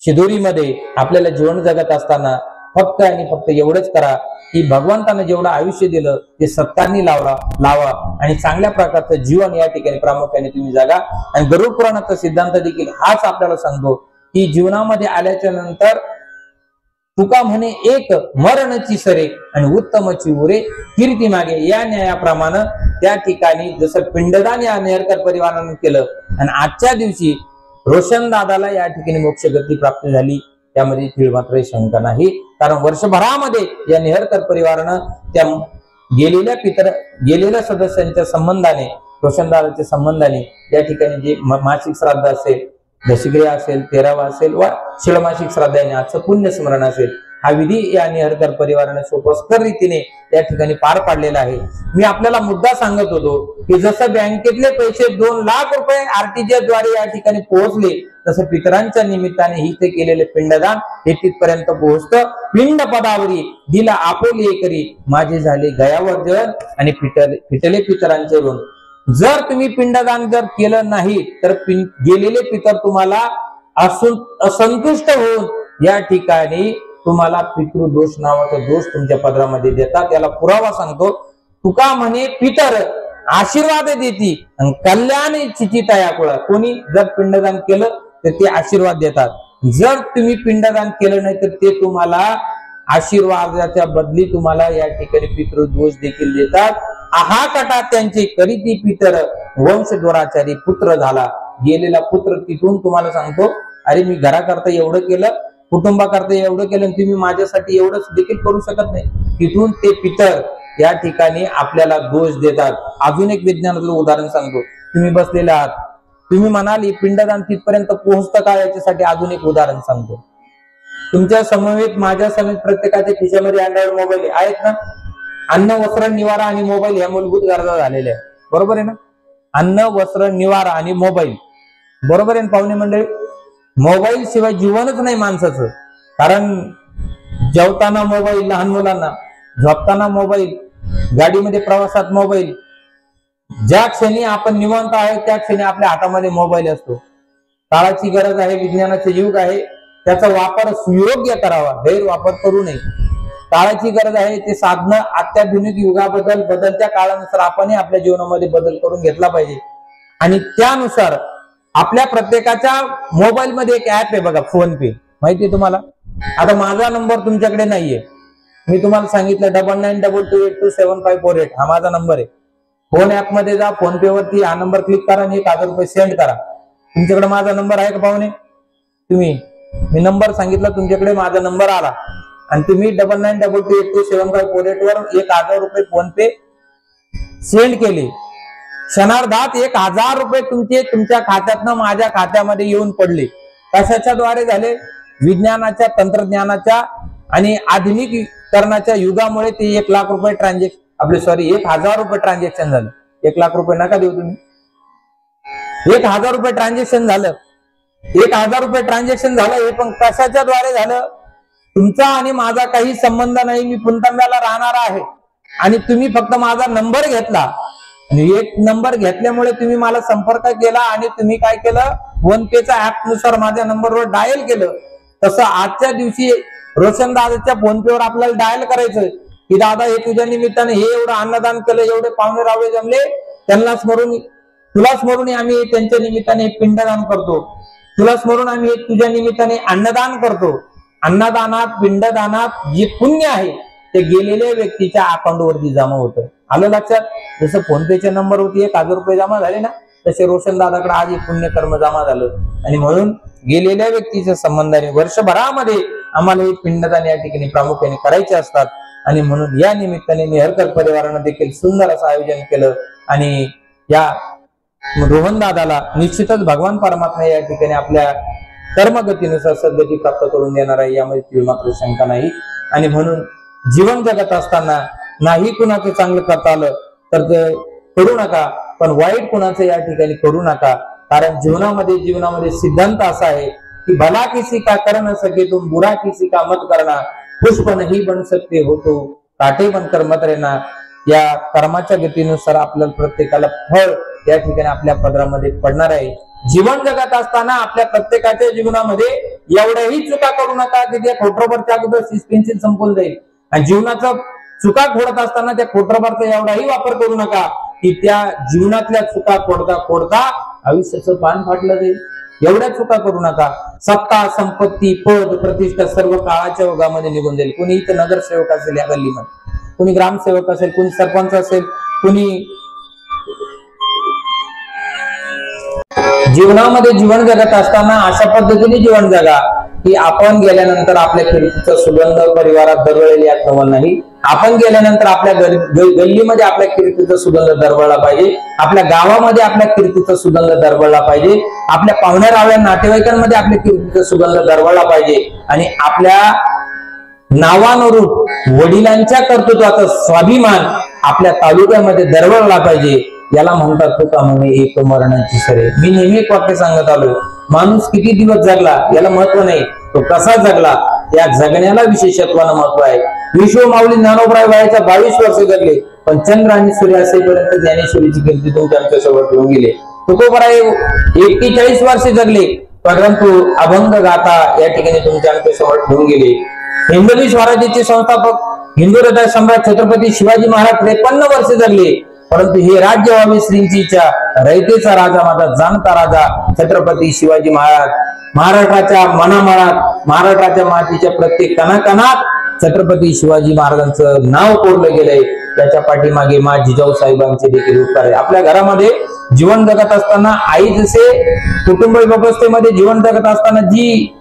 शिदोरीमध्ये आपल्याला जीवन जगत असताना फक्त आणि फक्त एवढंच करा की भगवंताने जेवढं आयुष्य दिलं ते सत्काराने लावा आणि चांगल्या प्रकारचं जीवन या ठिकाणी प्रामुख्याने तुम्ही जगा। आणि गरुड पुराणाचा सिद्धांत देखील हाच आपल्याला सांगतो की जीवनामध्ये आल्याच्या नंतर तुका म्हणे एक मरणची सरे आणि उत्तमची उरे कीर्ती मागे, या न्यायाप्रमाणे त्या ठिकाणी जसं पिंडदान या नेहरकर परिवाराने केलं आणि आजच्या दिवशी रोशन दादाला या ठिकाणी मोक्ष गती प्राप्त झाली, त्यामध्ये तीळमात्र शंका नाही। कारण वर्षभरामध्ये या नेहरकर परिवारानं त्या गेलेल्या सदस्यांच्या संबंधाने, रोशनदादाच्या संबंधाने या ठिकाणी जे मासिक श्राद्ध असेल, दशक्रिया असेल, 13वा असेल व षडमासिक श्राद्धाने आजचं पुण्य स्मरण असेल, हा विधी या नेहरकर परिवाराने सोपस्कर रीतीने या ठिकाणी पार पाडलेला आहे। मी आपल्याला मुद्दा सांगत होतो की जसं बँकेतले पैसे 2 लाख रुपये RTGS द्वारे या ठिकाणी पोहोचले, तसं पितरांच्या निमित्ताने इथे केलेले पिंडदान हे तिथपर्यंत पोहोचतं। पिंड पदावरी दिला आपोले करी माझे झाले गयावर्जन आणि फिटले पितरांचे ऋण। जर तुम्ही पिंडदान जर केलं नाही तर गेलेले पितर तुम्हाला असंतुष्ट होऊन या ठिकाणी तुम्हाला पितृदोष नावाचा दोष तुमच्या पदरामध्ये देतात। याला पुरावा सांगतो, तुका म्हणे पितर आशीर्वाद देती कल्याण चिचिता कुळा। कोणी जर पिंडदान केलं तर ते आशीर्वाद देतात, जर तुम्ही पिंडदान केलं नाही तर ते तुम्हाला आशीर्वादाच्या बदली तुम्हाला या ठिकाणी पितृदोष देखील देतात। आहा कटा त्यांचे करीती पितर वंश दुराचारी पुत्र झाला। गेलेला पुत्र तिथून तुम्हाला सांगतो, अरे मी घराकरता एवढं केलं, कुटुंबाकरता एवढं केलं, तुम्ही माझ्यासाठी एवढंच देखील करू शकत नाही, तिथून ते पितर या ठिकाणी आपल्याला दोष देतात। अजून एक विज्ञानाचं उदाहरण सांगतो, तुम्ही बसलेले आहात, तुम्ही म्हणाल पिंडदान तिथपर्यंत पोहोचतं का, याच्यासाठी अजून एक उदाहरण सांगतो। तुमच्या समवेत माझ्या समेत प्रत्येकाच्या खिशामध्ये अँड्रॉइड मोबाईल आहेत ना। अन्न वस्त्र निवारा आणि मोबाईल ह्या मूलभूत गरजा झालेल्या आहे, बरोबर आहे ना। अन्न वस्त्र निवारा आणि मोबाईल, बरोबर आहे ना पाहुणे मंडळी। मोबाईल शिवाय जीवनच नाही माणसाचं, कारण जेवताना मोबाईल लहान मुलांना, झोपताना मोबाईल, गाडीमध्ये प्रवासात मोबाईल, ज्या क्षणी आपण निवांत आहे त्या क्षणी आपल्या हातामध्ये मोबाईल असतो। काळाची गरज आहे, विज्ञानाचे युग आहे, त्याचा वापर सुयोग्य करावा, गैरवापर करू नये। काळाची गरज आहे, ते साधनं अत्याधुनिक युगाबद्दल बदलत्या काळानुसार आपण आपल्या जीवनामध्ये बदल करून घेतला पाहिजे आणि त्यानुसार आपल्या प्रत्येकाच्या मोबाईल मध्ये एक ऍप आहे बघा, फोन पे, माहिती तुम्हाला। आता माझा नंबर तुमच्याकडे नाहीये, मी तुम्हाला सांगितलं 9922827548 हा माझा नंबर आहे। फोन ऍप मध्ये जा, फोन पे वरती हा नंबर क्लिक करा आणि 1000 रुपये सेंड करा। तुमच्याकडे माझा नंबर आहे का पाहुणे? मी नंबर सांगितला, तुमच्याकडे माझा नंबर आला आणि तुम्ही 9922827548 वर 1000 रुपये फोन पे सेंड केले, क्षणार्धात 1000 रुपये तुमच्या खात्यातनं माझ्या खात्यामध्ये येऊन पडले। कशाच्या द्वारे झाले? विज्ञानाच्या, तंत्रज्ञानाच्या आणि आधुनिकीकरणाच्या युगामुळे ते 1 लाख रुपये ट्रान्झॅक्शन, 1000 रुपये ट्रान्झॅक्शन झालं। 1 लाख रुपये नका देऊ तुम्ही, 1000 रुपये ट्रान्झॅक्शन झालं। 1000 रुपये ट्रान्झॅक्शन झालं, हे पण कशाच्या द्वारे झालं? तुमचा आणि माझा काही संबंध नाही, मी पुणतांब्याला राहणार आहे आणि तुम्ही फक्त माझा नंबर घेतला आणि एक नंबर घेतल्यामुळे तुम्ही मला संपर्क केला आणि तुम्ही काय केलं, फोन पेचा ऍप नुसार माझ्या नंबरवर डायल केलं। तसं आजच्या दिवशी रोशन दादाच्या फोन पे वर आपल्याला डायल करायचं की दादा हे तुझ्या निमित्ताने हे एवढं अन्नदान केलं, एवढे पाहुणे रावळे जमले, त्यांना स्मरून, तुला स्मरून आम्ही त्यांच्या निमित्ताने पिंडदान करतो, तुला स्मरून आम्ही तुझ्या निमित्ताने अन्नदान करतो। अन्नदानात, पिंडदानात जे पुण्य आहे ते गेलेल्या व्यक्तीच्या अकाउंट वरती जमा होतं। आलं लक्षात? जसं फोन पेच्या नंबर वरती 1000 रुपये जमा झाले ना, तसे रोशन दादाकडे आज एक पुण्य कर्म जमा झालं आणि म्हणून गेलेल्या व्यक्तीच्या संबंधाने वर्षभरामध्ये आम्हाला हे पिंडदान या ठिकाणी प्रामुख्याने करायचे असतात आणि म्हणून या निमित्ताने नेहरकर परिवारानं देखील सुंदर असं आयोजन केलं आणि या रोहन दादाला निश्चितच भगवान परमात्मा या ठिकाणी आपल्या कर्मगतीनुसार सद्गती प्राप्त करून देणार आहे, यामध्ये तीळ मात्र शंका नाही। आणि म्हणून जीवन जगत असताना नाही कुणाचं चांगलं करता आलं तर करू नका, पण वाईट कुणाचं या ठिकाणी करू नका, कारण जीवनामध्ये सिद्धांत असा आहे कि भला किसी का कर न सके तुम, बुरा किसी का मत करना, पुष्प नहीं बन सकते हो तो काटे बनकर मत रहना। या कर्माच्या गतीनुसार आपल्याला प्रत्येकाला फळ या ठिकाणी आपल्या पदरामध्ये पडणार आहे। जीवन जगत असताना आपल्या प्रत्येकाच्या जीवनामध्ये एवढ्याही चुका करू नका की त्या खोटरबरच्या अगोदर पेन्सिल संपून जाईल, आणि जीवनाचा चुका खोडत असताना त्या खोटरबरचा एवढाही वापर करू नका की त्या जीवनातल्या चुका खोडता खोडता आयुष्याचं पान फाटलं जाईल। एवढ्या चुका करू नका। सत्ता, संपत्ती, पद, प्रतिष्ठा सर्व काळाच्या ओघामध्ये निघून जाईल। कोणी इथं नगरसेवक असेल या गल्लीमध्ये, कोणी ग्रामसेवक असेल, कोणी सरपंच असेल, कोणी जीवनामध्ये जीवन जगत असताना अशा पद्धतीने जीवन जगा की आपण गेल्यानंतर आपल्या कीर्तीचा सुगंध परिवारात दरवळेल यात कमाल नाही। आपण गेल्यानंतर आपल्या गल्लीमध्ये आपल्या कीर्तीचा सुगंध दरवळला पाहिजे, आपल्या गावामध्ये आपल्या कीर्तीचा सुगंध दरवळला पाहिजे, आपल्या पाहुण्यारावळ्या नातेवाईकांमध्ये आपल्या कीर्तीचा सुगंध दरवळला पाहिजे, आणि आपल्या नावानुरूप वडिलांच्या कर्तृत्वाचा स्वाभिमान आपल्या तालुक्यामध्ये दरवळला पाहिजे। याला म्हणतात तुका म्हणे एक मरणाची सरे। मी नेहमी एक वाक्य सांगत आलोय, माणूस किती दिवस जगला याला महत्व नाही, तो कसा जगला या जगण्याला विशेषत्वानं महत्व आहे। विश्व माऊली ज्ञानोबराय वयाच्या 22 वर्ष जगले, पण चंद्र आणि सूर्य असेपर्यंत ज्ञानेश्वरीची कीर्ती तुमच्या सोबत ठेवून गेले। तुकोबराय 41 वर्ष जगले, परंतु अभंग गाथा या ठिकाणी तुमच्या सोबत ठेवून गेले। हिंदवी स्वराज्याचे संस्थापक हिंदू हृदय सम्राट छत्रपती शिवाजी महाराज 53 वर्ष जगले, परंतु हे राज्य व्हावे श्रींचीच्या रयतेचा राजा माझा जाणता राजा छत्रपती शिवाजी महाराज। महाराष्ट्राच्या मनामनात, महाराष्ट्राच्या मातीच्या प्रत्येक कणाकणात छत्रपती शिवाजी महाराजांचं नाव कोरलं गेलंय। त्याच्या पाठीमागे मा जिजाऊ साहेबांचे देखील उपकार आहे। आपल्या घरामध्ये जीवन जगत असताना आई जसे कुटुंब व्यवस्थेमध्ये जीवन जगत असताना जी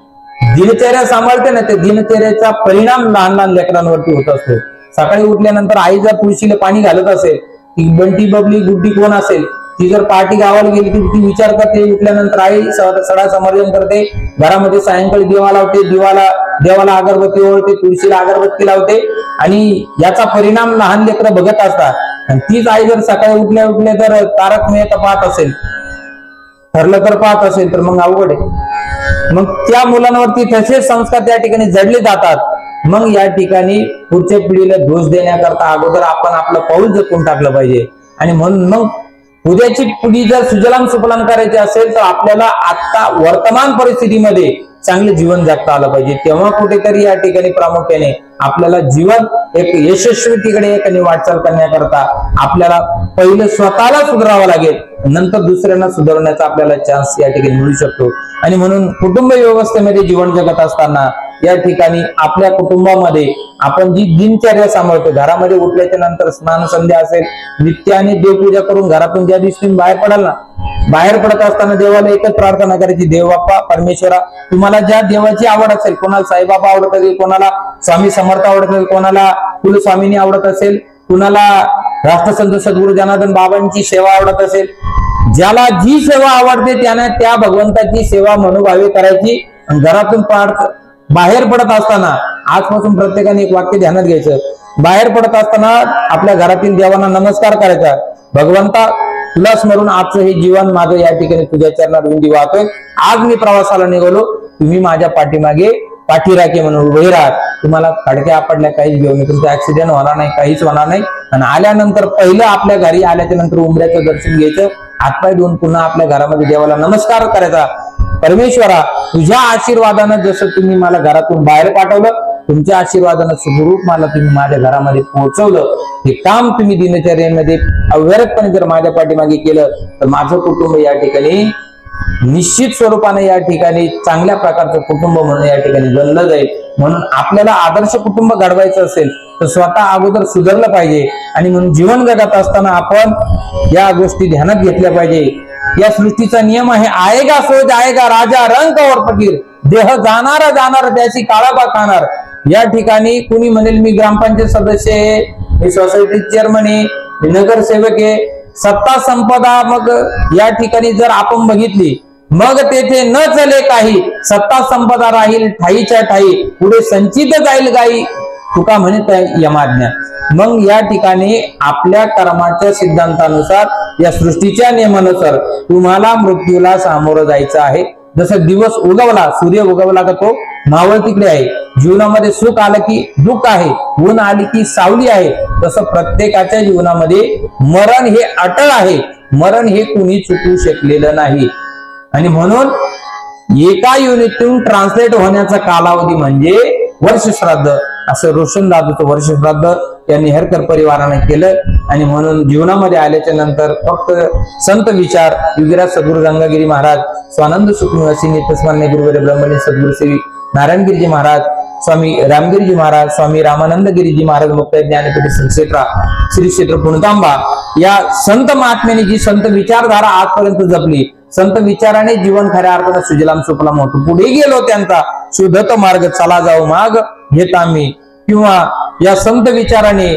दिनचर्या सांभाळते ना, त्या दिनचर्याचा परिणाम लहान लहान लेकरांवरती होत असतो। सकाळी उठल्यानंतर आई जर तुळशीला पाणी घालत असेल, ती बंटी बबली गुड्डी कोण असेल, ती जर पार्टी गावाला गेली की ती विचार करते, उठल्यानंतर आई सडा समर्पण करते, घरामध्ये सायंकाळी दिवा लावते, देवाला अगरबत्ती ओळते, तुळशीला अगरबत्ती लावते, आणि याचा परिणाम लहान लेकरं बघत असतात। आणि तीच आई जर सकाळी उठल्या जर तारक मेहता पाहत असेल, ठरलं तर पाहत असेल, तर मग अवघड आहे। मग त्या मुलांवरती तसेच संस्कार त्या ठिकाणी जडले जातात। मग या ठिकाणी पुढच्या पिढीला दोष देण्याकरता अगोदर आपण आपलं पाऊल जपून टाकलं पाहिजे, आणि म्हणून मग उद्याची पिढी जर सुजलाम सुफलाम करायची असेल तर आपल्याला आता वर्तमान परिस्थितीमध्ये चांगले जीवन जगता आलं पाहिजे। तेव्हा कुठेतरी या ठिकाणी प्रामुख्याने आपल्याला जीवन एक यशस्वीतेकडे एकाने वाटचाल करण्याकरता आपल्याला पहिलं स्वतःला सुधारावं लागेल, नंतर दुसऱ्यांना सुधारण्याचा आपल्याला चान्स या ठिकाणी मिळू शकतो। आणि म्हणून कुटुंब व्यवस्थेमध्ये जीवन जगत असताना या ठिकाणी आपल्या कुटुंबामध्ये आपण जी दिनचर्या सांभाळतो, घरामध्ये उठल्याच्या नंतर स्नान संध्या असेल, नित्याने देवपूजा करून घरातून ज्या दिवशी बाहेर पडाल ना, बाहेर पडत असताना देवाला एकच प्रार्थना करायची, देव बाप्पा परमेश्वरा तुम्हाला ज्या देवाची आवड असेल, कोणाला साईबाबा आवडत असेल, कोणाला स्वामी समर्थ आवडत असेल, कोणाला कुलस्वामिनी आवडत असेल, कुणाला राष्ट्रसंत सद्गुरू जनार्दन बाबांची सेवा आवडत असेल, ज्याला जी सेवा आवडते त्याने त्या भगवंताची सेवा मनोभावे करायची। घरातून बाहेर पडत असताना आजपासून प्रत्येकाने एक वाक्य ध्यानात घ्यायचं, बाहेर पडत असताना आपल्या घरातील देवांना नमस्कार करायचा, भगवंता तुला स्मरून आजचं हे जीवन माझं या ठिकाणी तुझ्या चरणात विंदी वाहतोय। आज मी प्रवासाला निघालो, तुम्ही माझ्या पाठीमागे पाठीराखे म्हणून उभे राहा, तुम्हाला खडक्या आपडल्या काहीच घेऊन तुमचा ऍक्सिडेंट होणार नाही, काहीच होणार नाही। आणि आल्यानंतर पहिलं आपल्या घरी आल्याच्या नंतर उंबऱ्याचं दर्शन घ्यायचं, हातपाय धुवून पुन्हा आपल्या घरामध्ये देवाला नमस्कार करायचा, परमेश्वरा तुझ्या आशीर्वादानं जसं तुम्ही मला घरातून बाहेर पाठवलं, तुमच्या आशीर्वादानं सुखरूप मला तुम्ही माझ्या घरामध्ये पोहोचवलं, हे काम तुम्ही दिनचर्येमध्ये अविरतपणे जर माझ्या पाठीमागे केलं तर माझं कुटुंब या ठिकाणी निश्चित स्वरूपाने या ठिकाणी चांगल्या प्रकारचं कुटुंब म्हणून या ठिकाणी बनलं जाईल। म्हणून आपल्याला आदर्श कुटुंब घडवायचं असेल तर स्वतः अगोदर सुधारलं पाहिजे, आणि म्हणून जीवन जगत असताना आपण या गोष्टी ध्यानात घेतल्या पाहिजे। या सृष्टीचा नियम आहे, आएगा सो जाएगा राजा रंक और फकीर, देह जाणार त्याची काळाबा खाणार। या ठिकाणी कुणी म्हणेल मी ग्रामपंचायत सदस्य आहे, मी सोसायटी चेअरमन आहे, मी नगरसेवक आहे, सत्ता संपदा मग या ठिकाणी जर आपण बघितली मग तेथे न चले काही, सत्ता संपदा राहील ठाईच्या ठाई, पुढे संचित जाईल गाई, तुका म्हणत यमाज्ञा। मग या ठिकाणी आपल्या कर्माच्या सिद्धांतानुसार या सृष्टीच्या नियमानुसार तुम्हाला मृत्यूला सामोरं जायचं आहे। जसं दिवस उगवला, सूर्य उगवला का तो मावळ तिकडे आहे, जीवनामध्ये सुख आलं की दुःख आहे, ऊन आली की सावली आहे, तसं प्रत्येकाच्या जीवनामध्ये मरण हे अटळ आहे। मरण हे कुणी चुकू शकलेलं नाही. आणि म्हणून एका युनिटून ट्रान्सलेट होण्याचा कालावधी म्हणजे वर्षश्राद्ध. असं रोशनदादाचं वर्षश्राद्ध या नेहरकर परिवाराने केलं. आणि म्हणून जीवनामध्ये आल्याच्या नंतर फक्त संत विचार युगराज सद्गुरु गंगागिरी महाराज, स्वानंद सुखनिवासी नित्यस्मरणीय गुरुवर्य ब्रह्मलीन सद्गुरु श्री नारायणगिरीजी महाराज, स्वामी रामगिरीजी महाराज, स्वामी रामानंद गिरीजी महाराज, मुक्ताई ज्ञानपीठ श्रीक्षेत्र श्री क्षेत्र पुणतांबा या संत महात्म्याने जी संत विचारधारा आजपर्यंत जपली, संत विचाराने जीवन खऱ्या अर्थाने सुजलाम सुफलाम होतो. पुढे गेलो त्यांचा शोधत मार्ग चला जाऊ माग घेत आम्ही, किंवा या संत विचाराने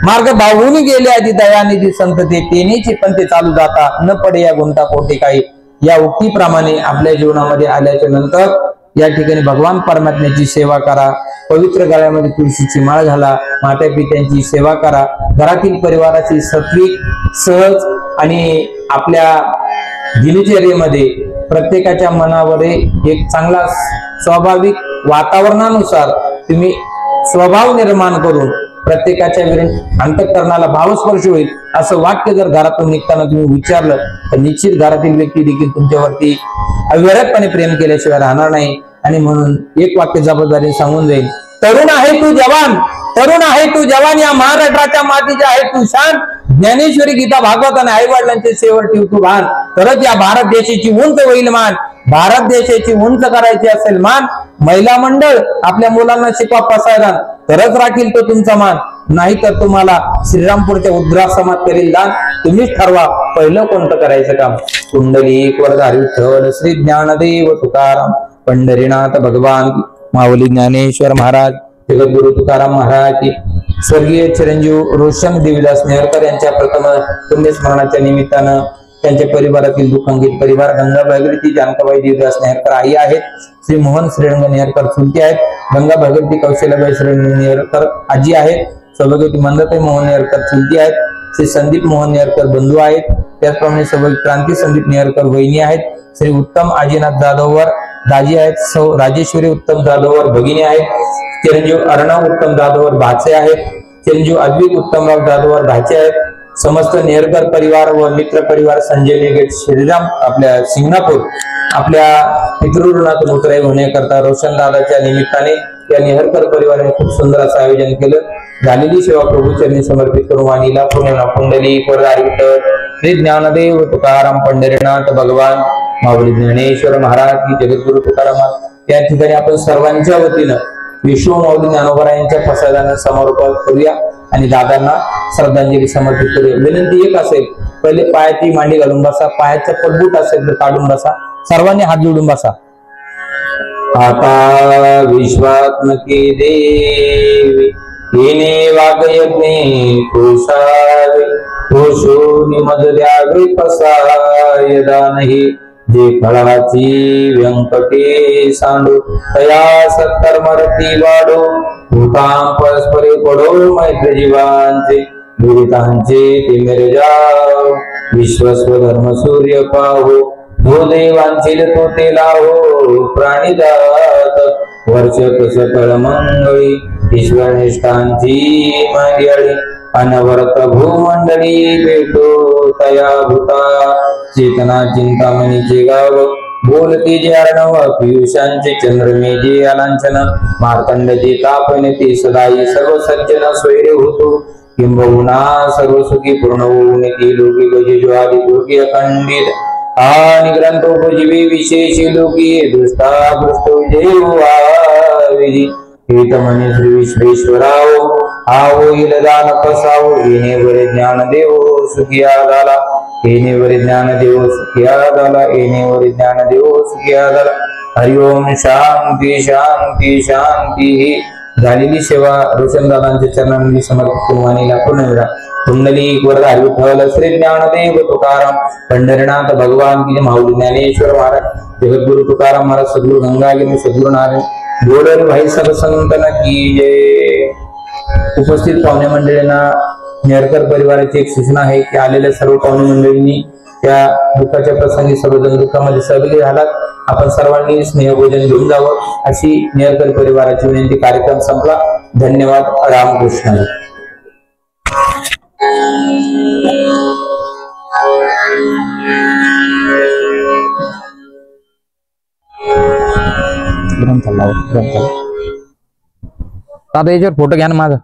मार्ग धावून गेले आधी दयानिधी संत तेनेची पण ते चालू जाता न पडे या गुंता कोटी काही. या उक्तीप्रमाणे आपल्या जीवनामध्ये आल्याच्या नंतर या ठिकाणी भगवान परमात्म्याची सेवा करा, पवित्र गळ्यामध्ये तुळशीची माळ घाला, माता पित्यांची सेवा करा, घरातील परिवाराची सात्विक सहज आणि आपल्या दिनचर्येमध्ये प्रत्येकाच्या मनावर एक चांगला स्वाभाविक वातावरणानुसार तुम्ही स्वभाव निर्माण करून प्रत्येकाच्या अंतःकरणाला भावस्पर्श होईल असं वाक्य जर घरातून निघताना तुम्ही विचारलं तर निश्चित घरातील व्यक्ती देखील तुमच्यावरती अविरतपणे प्रेम केल्याशिवाय राहणार नाही. आणि म्हणून एक वाक्य जबाबदारी सांगून जाईल, तरुण आहे तू जवान, तरुण आहे तू जवान, या महाराष्ट्राच्या मातीचे आहे तू शान, ज्ञानेश्वरी गीता भागवत आणि आई वडिलांचे सेवर ठेव तू भान, तरच या भारत देशाची उंच होईल मान. भारत देशाची उंच करायची असेल मान, महिला मंडळ आपल्या मुलांना शिकवा पसायदान, तरच राखील तो तुमचा मान, नाही तर तुम्हाला श्रीरामपूरच्या वृद्धाश्रमात करील दान. तुम्हीच ठरवा पहिलं कोणतं करायचं काम. कुंडलिक वरदारी विठ्ठल श्री ज्ञानदेव तुकाराम पंढरीनाथ भगवान माऊली ज्ञानेश्वर महाराज जगद्गुरु तुकाराम महाराज की, स्वर्गीय चिरंजीव रोशन देवीदास नेहरकर यांच्या प्रथम पुण्यस्मरणाच्या निमित्तानं त्यांच्या परिवारातील दुःखांकित परिवार गंगा भागीरथी जानकाबाई देवीदास नेहरकर आई आहेत, श्री मोहन श्रीरंग नेहरकर चुलती आहेत, गंगा भागीरथी कौशल्याबाई श्रीरंग नेहरकर आजी आहेत, सौभाग्यवती मंदाताई मोहन नेहरकर चुलती आहेत, श्री संदीप मोहन नेहरकर बंधू आहेत, त्याचप्रमाणे सौभाग्य क्रांती संदीप नेहरकर वहिनी आहेत, श्री उत्तम आजीनाथ जाधववर दाजी आहेत, सौ राजेश्वरी उत्तम जाधववर भगिनी आहेत, चिरंजीव अर्णव उत्तम जाधववर भाचे आहेत, चिरंजीव अद्वित उत्तमराव जाधववर भाचे आहेत, समस्त नेहरकर परिवार व मित्र परिवार संजय गेट श्रीराम आपल्या सिंगणापूर आपल्या पितृऋणातून उतराई होण्याकरता रोशन दादाच्या निमित्ताने या नेहरकर परिवाराने खूप सुंदर असं आयोजन केलं. झालेली सेवा प्रभू चरणी समर्पित करून वाणीला पुण्यना पुंडलिक वरदारी विठ्ठल श्री ज्ञानदेव तुकाराम पंढरीनाथ भगवान माऊली ज्ञानेश्वर महाराज की, जगद्गुरु तुकाराम. या ठिकाणी आपण सर्वांच्या वतीनं विश्व माऊली ज्ञानोबा यांच्या प्रसादानं समर्पण करूया आणि दादांना श्रद्धांजली समर्पित करूया. विनंती एक असेल, पहिले पायाची मांडी घालून बसा, पायाचा पटबूट असेल तर काढून बसा, सर्वांनी हात जोडून बसा. आता विश्वात्मकी देवी येणे वागयज्ञे कोशावे, कोशोनी मज द्यावे पसाय दानही, जे फळाची व्यंकटे सांडो तया सत्कर्मरती वाढो, भूतां परस्परे पडो मैत्र जीवांचे, दुरितांचे ते मेरे जाओ, विश्वस्व धर्म सूर्य पाहो, जो देवांचे तो ते लाहो, प्राणीदात वर्षक सकळ मंगळी, ईश्वरनिष्ठांची मंडळी, अनवरत भूमंडळी भेटो तया भूता, चेतना चिंतामणीचे गाव, बोलते जे अर्णव पियुषांचे चंद्रमे जे अलांछन, मार्तंडचे तापने ते सदाई सर्व सज्जन स्वैर्य होतो, किंबहुना सर्व सुखी पूर्ण होऊन ती लोकी गजे ज्वादी दुर्गी अखंडित, आणि ग्रंथोपजीवी विशेष लोकी दृष्टा दृष्ट विजय हितमणी श्री विश्वेश्वराव, आवो इल दान पसावो, येणे वरे ज्ञान देव सुखिया झाला, येणे वरे ज्ञान देव सुखिया झाला, येणे वरे ज्ञान देव सुखिया झाला. हरिओम शांती शांती शांती. झालेली सेवा रोशनदादांच्या चरणांनी समर्पित करून वाणीला पुन्हा कुंडलिक वरदारी विठ्ठल श्री ज्ञानदेव तुकाराम पंढरीनाथ भगवान की, माऊली ज्ञानेश्वर महाराज जगद्गुरु तुकाराम महाराज सद्गुरु गंगागिरी सद्गुरु नारायण गोडर भाई सर्व संतन की जय. उपस्थित पाहुणे मंडळींना नेहरकर परिवाराची एक सूचना आहे की आलेल्या सर्व पाहुणे मंडळींनी त्या दुःखाच्या प्रसंगी सर्वजण दुःखामध्ये सहभागी झालात, आपण सर्वांनी स्नेहभोजन घेऊन जावं अशी नेहरकर परिवाराची विनंती. कार्यक्रम संपला. धन्यवाद. रामकृष्ण. आता याच्यावर फोटो घ्या ना माझा.